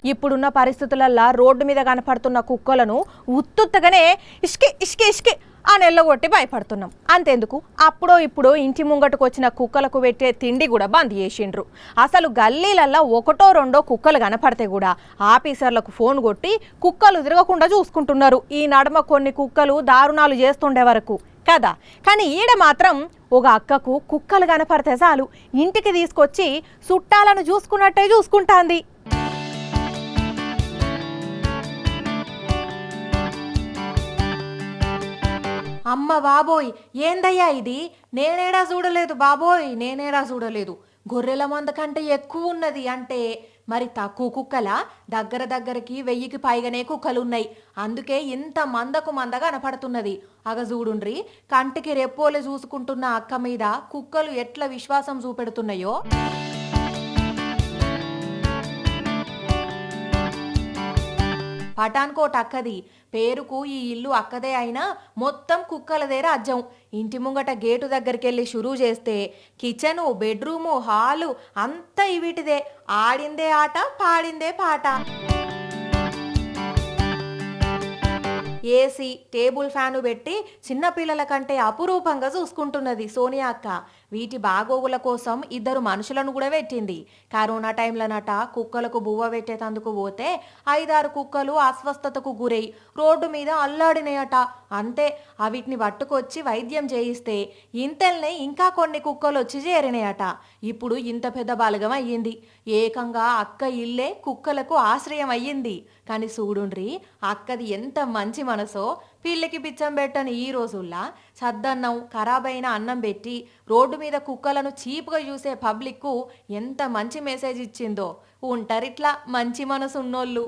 ఇప్పుడున్న పరిస్థితులల్లో రోడ్డు మీద కనపడుతున్న కుక్కలను ఉత్తుత్తగానే ఇష్కి ఇష్కి ఇష్కి ఆ నెల్లగొట్టి భయపడుతున్నాం. అంతెందుకు అప్పుడో ఇప్పుడో ఇంటి ముంగటుకు వచ్చిన కుక్కలకు పెట్టే తిండి కూడా బంద్ చేసిండ్రు. అసలు గల్లీలల్లో ఒకటో రెండో కుక్కలు కనపడితే కూడా ఆఫీసర్లకు ఫోన్ కొట్టి కుక్కలు తిరగకుండా చూసుకుంటున్నారు. ఈ నడుమ కొన్ని కుక్కలు దారుణాలు చేస్తుండే వరకు కదా. కానీ ఈడ మాత్రం ఒక అక్కకు కుక్కలు కనపడితే చాలు ఇంటికి తీసుకొచ్చి చుట్టాలను చూసుకున్నట్టే చూసుకుంటాంది. అమ్మ బాబోయ్, ఏందయ్యా ఇది? నేనేడా చూడలేదు బాబోయ్, నేనేడా చూడలేదు. గొర్రెల మంద కంటే ఎక్కువ ఉన్నది అంటే మరి తక్కువ కుక్కల? దగ్గరకి 1000కి పైగానే కుక్కలున్నాయి. అందుకే ఇంత మందగా కనపడుతున్నది. అగ చూడుండ్రి, కంటికి రెప్పోలే చూసుకుంటున్న అక్క మీద కుక్కలు ఎట్లా విశ్వాసం చూపెడుతున్నాయో. పఠాన్కోట్ అక్కది. పేరుకు ఈ ఇల్లు అక్కదే అయినా మొత్తం కుక్కలదే రాజ్యం. ఇంటి ముంగట గేటు దగ్గరికి వెళ్ళి షురూ చేస్తే కిచెను, బెడ్రూము, హాలు అంతా వీటిదే. ఆడిందే ఆట, పాడిందే పాట. ఏసీ, టేబుల్ ఫ్యాను పెట్టి చిన్నపిల్లల కంటే అపురూపంగా చూసుకుంటున్నది సోనియా అక్క. వీటి బాగోగుల కోసం 2 మనుషులను కూడా పెట్టింది. కరోనా టైంలోనట కుక్కలకు బువ్వ పెట్టేటందుకు పోతే 5-6 కుక్కలు అస్వస్థతకు గురై రోడ్డు మీద అల్లాడినాయట. అంతే, వీటిని పట్టుకొచ్చి వైద్యం చేయిస్తే ఇంతల్నే ఇంకా కొన్ని కుక్కలు వచ్చి చేరినాయట. ఇప్పుడు ఇంత పెద్ద బలగం అయ్యింది. ఏకంగా అక్క ఇల్లే కుక్కలకు ఆశ్రయం అయ్యింది. కానీ చూడుండ్రి, అక్కది ఎంత మంచి మనసో. పిల్లికి బిచ్చం పెట్టని ఈ రోజుల్లా సద్దన్నం, ఖరాబైన అన్నం పెట్టి రోడ్డు మీద కుక్కలను చీప్గా చూసే పబ్లిక్కు ఎంత మంచి మెసేజ్ ఇచ్చిందో. ఉంటారిట్లా మంచి మనసు ఉన్నోళ్ళు.